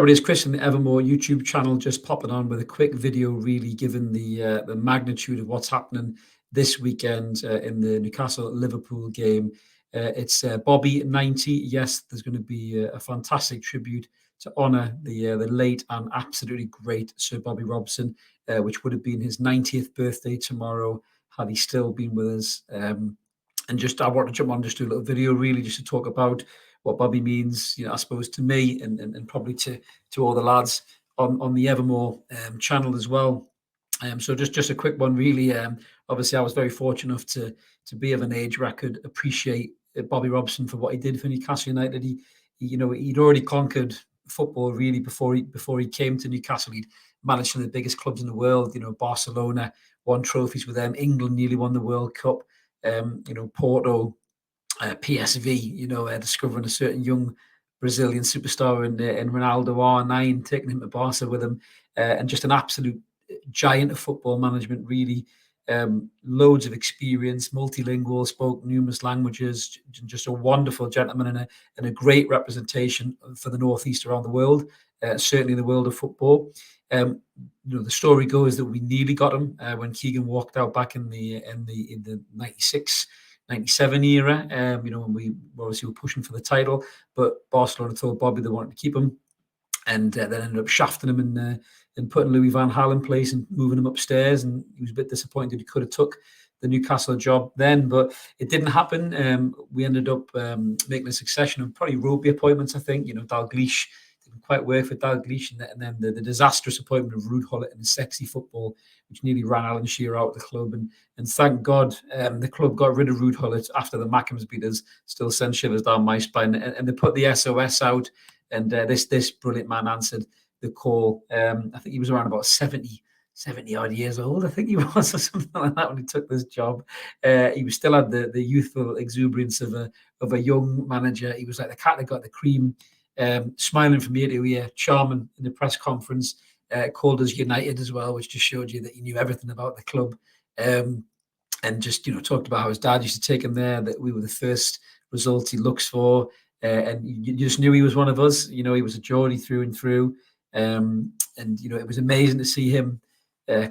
everybody, it's Chris from the Evermore YouTube channel, just popping on with a quick video, really given the magnitude of what's happening this weekend in the Newcastle-Liverpool game. It's Bobby 90. Yes, there's going to be a fantastic tribute to honour the late and absolutely great Sir Bobby Robson, which would have been his 90th birthday tomorrow had he still been with us. And just I want to jump on, just do a little video, really, just to talk about what Bobby means, I suppose, to me and probably to all the lads on the Evermore channel as well. So just a quick one, really. Obviously, I was very fortunate enough to be of an age where I could appreciate Bobby Robson for what he did for Newcastle United. He'd already conquered football really before he came to Newcastle. He'd managed some of the biggest clubs in the world. Barcelona won trophies with them. England nearly won the World Cup. Porto. PSV, discovering a certain young Brazilian superstar in Ronaldo R9, taking him to Barca with him, and just an absolute giant of football management, really. Loads of experience, multilingual, spoke numerous languages, just a wonderful gentleman and a great representation for the Northeast around the world, certainly in the world of football. The story goes that we nearly got him when Keegan walked out back in the 96. 97 era, when we obviously were pushing for the title, but Barcelona told Bobby they wanted to keep him, and then ended up shafting him and putting Louis van Gaal in place and moving him upstairs. And he was a bit disappointed. He could have took the Newcastle job then, but it didn't happen. We ended up making a succession of probably rugby appointments. I think Dalglish didn't quite work for Dalglish, and then the disastrous appointment of Ruud Gullit and sexy football, which nearly ran Alan Shearer out of the club. And thank God the club got rid of Ruud Gullit after the Mackems beat us. Still sends shivers down my spine. And they put the SOS out, and this brilliant man answered the call. I think he was around about 70 odd years old, I think he was, or something like that, when he took this job. He was still had the youthful exuberance of a young manager. He was like the cat that got the cream, smiling from ear to ear, charming in the press conference. Called us United as well, which just showed you that he knew everything about the club. And just talked about how his dad used to take him there, that we were the first result he looks for, and you just knew he was one of us. He was a Geordie through and through, and it was amazing to see him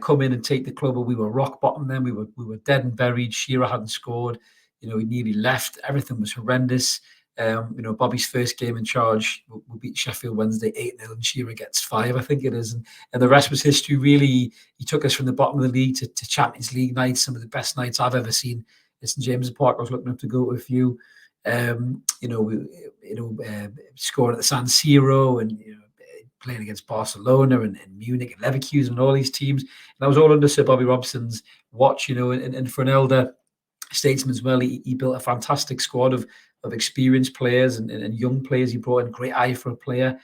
come in and take the club. We were rock bottom then. We were dead and buried. Shearer hadn't scored. He nearly left. Everything was horrendous. Bobby's first game in charge, we beat Sheffield Wednesday 8-0, and Shearer gets 5, I think it is. And the rest was history, really. He took us from the bottom of the league to Champions League nights, some of the best nights I've ever seen at St James's Park. I was looking up to go to a few. Scoring at the San Siro, and playing against Barcelona and Munich and Leverkusen and all these teams. And that was all under Sir Bobby Robson's watch, and for an elder statesman as well, he built a fantastic squad of experienced players and young players. He brought in a great eye for a player,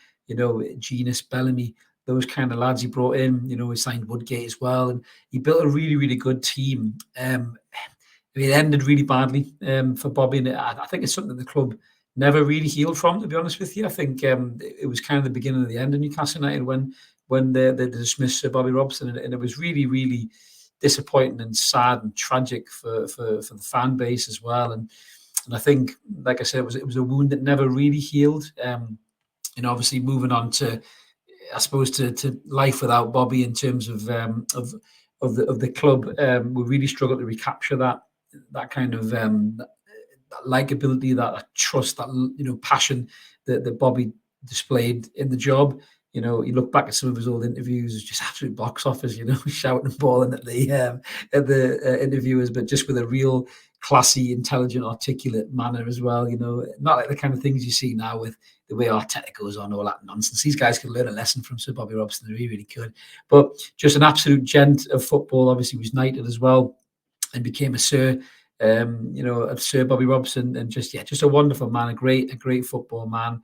Genius, Bellamy, those kind of lads he brought in. He signed Woodgate as well, and he built a really, really good team. It ended really badly for Bobby, and I think it's something the club never really healed from, to be honest with you. I think it was kind of the beginning of the end of Newcastle United when they dismissed Sir Bobby Robson, and it was really, really disappointing and sad and tragic for the fan base as well. And I think, like I said, it was a wound that never really healed. Obviously moving on to, I suppose, to life without Bobby in terms of the club, we really struggled to recapture that kind of that likability, that trust, that passion that Bobby displayed in the job. You look back at some of his old interviews, it's just absolute box office, shouting and bawling at the interviewers, but just with a real classy, intelligent, articulate manner as well. Not like the kind of things you see now with the way Arteta goes on, all that nonsense. These guys could learn a lesson from Sir Bobby Robson. They really, really could. But just an absolute gent of football. Obviously, was knighted as well and became a Sir. Of Sir Bobby Robson, and just a wonderful man, a great football man.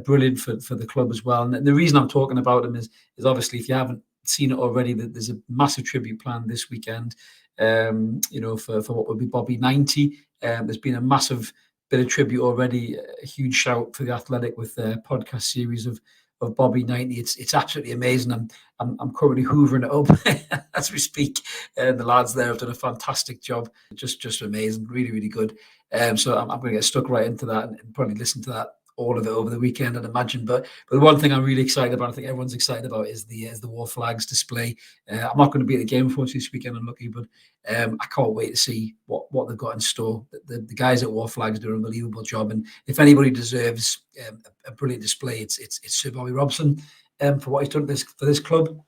Brilliant for the club as well. And the reason I'm talking about him is obviously, if you haven't seen it already, that there's a massive tribute planned this weekend, for what would be Bobby 90. There's been a massive bit of tribute already, a huge shout for the Athletic with their podcast series of Bobby 90. It's absolutely amazing. I'm currently hoovering it up as we speak. The lads there have done a fantastic job. Just amazing, really, really good. So I'm going to get stuck right into that and probably listen to that all of it over the weekend, I'd imagine. But the one thing I'm really excited about, I think everyone's excited about, is the War Flags display. I'm not going to be at the game for this weekend, unlucky, but I can't wait to see what they've got in store. The guys at War Flags do an unbelievable job, and if anybody deserves a brilliant display, it's Sir Bobby Robson for what he's done for this club.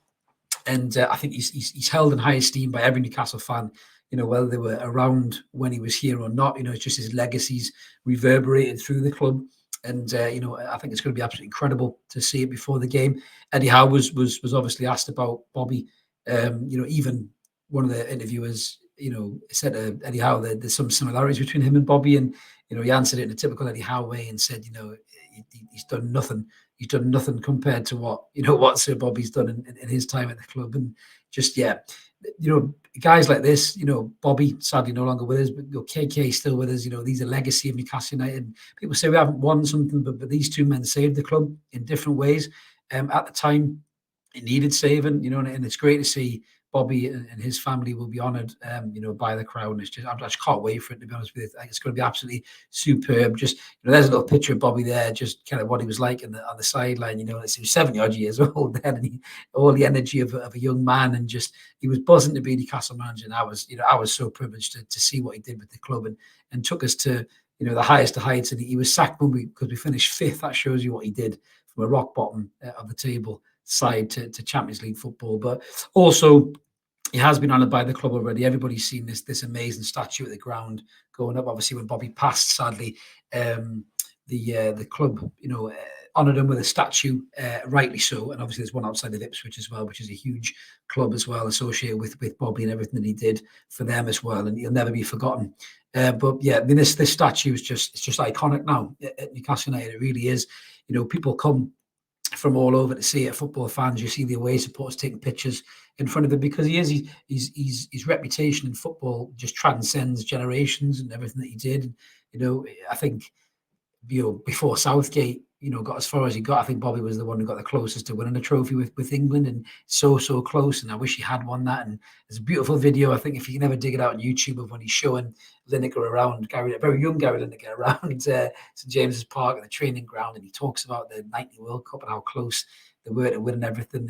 And I think he's held in high esteem by every Newcastle fan, whether they were around when he was here or not. It's just his legacies reverberated through the club. And I think it's going to be absolutely incredible to see it before the game. Eddie Howe was obviously asked about Bobby. Even one of the interviewers, said to Eddie Howe that there's some similarities between him and Bobby, and he answered it in a typical Eddie Howe way and said, he's done nothing. He's done nothing compared to what Sir Bobby's done in his time at the club. And just guys like this, Bobby sadly no longer with us, but KK still with us. These are legacy of Newcastle United. People say we haven't won something, but these two men saved the club in different ways. At the time, it needed saving, and it's great to see Bobby and his family will be honoured, by the crowd. And I just can't wait for it, to be honest with you. I think it's going to be absolutely superb. Just, there's a little picture of Bobby there, just kind of what he was like on the sideline. He was 70-odd years old then, and all the energy of a young man, and just he was buzzing to be Newcastle manager. And I was so privileged to see what he did with the club and took us to the highest of heights. And he was sacked because we finished 5th. That shows you what he did from a rock bottom of the table side to Champions League football. But also, he has been honoured by the club already. Everybody's seen this amazing statue at the ground going up. Obviously, when Bobby passed, sadly, the club, honoured him with a statue, rightly so. And obviously, there's one outside of Ipswich as well, which is a huge club as well, associated with Bobby and everything that he did for them as well. And he'll never be forgotten. But yeah, I mean, this statue is just iconic now at Newcastle United. It really is. People come from all over to see it. Football fans, you see the away supporters taking pictures in front of him, because his reputation in football just transcends generations and everything that he did. I think before Southgate got as far as he got, I think Bobby was the one who got the closest to winning a trophy with England, and so close. And I wish he had won that. And there's a beautiful video, I think, if you can ever dig it out on YouTube, of when he's showing Lineker around, a very young Gary Lineker around St James's Park at the training ground, and he talks about the '90 World Cup and how close they were to winning everything,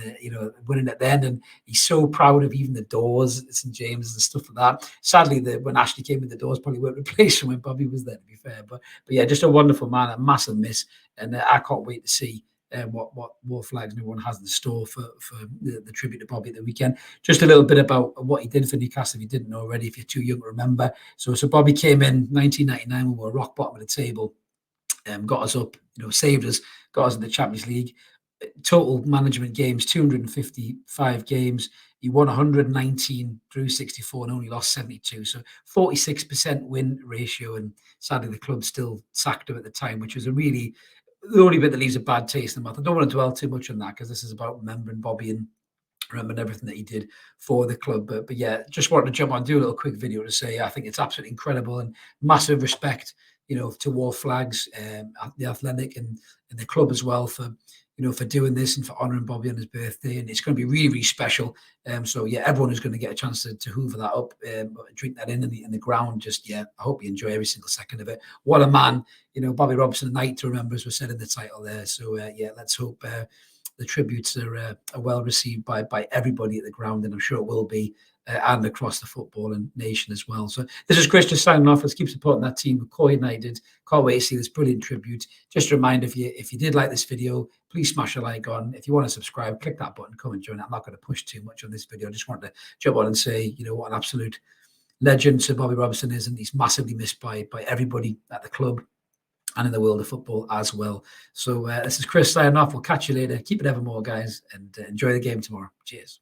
winning it then. And he's so proud of even the doors at St James's and stuff like that. Sadly, when Ashley came in, the doors probably weren't replaced when Bobby was there, to be fair. But yeah, just a wonderful man, a massive miss. And I can't wait to see what War Flags and everyone has in store for the tribute to Bobby at the weekend. Just a little bit about what he did for Newcastle, if you didn't know already, if you're too young to remember. So Bobby came in 1999 when we were rock bottom of the table, got us up, saved us, got us in the Champions League. Total management games, 255 games. He won 119 through 64 and only lost 72. So 46% win ratio. And sadly, the club still sacked him at the time, which was the only bit that leaves a bad taste in the mouth. I don't want to dwell too much on that, because this is about remembering Bobby and remembering everything that he did for the club. But yeah, just wanted to jump on, do a little quick video to say I think it's absolutely incredible, and massive respect, to War Flags, the Athletic and the club as well for doing this and for honouring Bobby on his birthday. And it's going to be really, really special. So yeah, everyone is going to get a chance to hoover that up, drink that in the ground. Just, yeah, I hope you enjoy every single second of it. What a man, Bobby Robson, a night to remember, as was said in the title there. So yeah, let's hope the tributes are well received by everybody at the ground, and I'm sure it will be, and across the football and nation as well. So this is Chris just signing off. Let's keep supporting that team. Core United. Can't wait to see this brilliant tribute. Just a reminder, if you did like this video, please smash a like on. If you want to subscribe, click that button, come and join. I'm not going to push too much on this video. I just wanted to jump on and say, what an absolute legend Sir Bobby Robson is, and he's massively missed by everybody at the club and in the world of football as well. So this is Chris signing off. We'll catch you later. Keep it evermore, guys, and enjoy the game tomorrow. Cheers.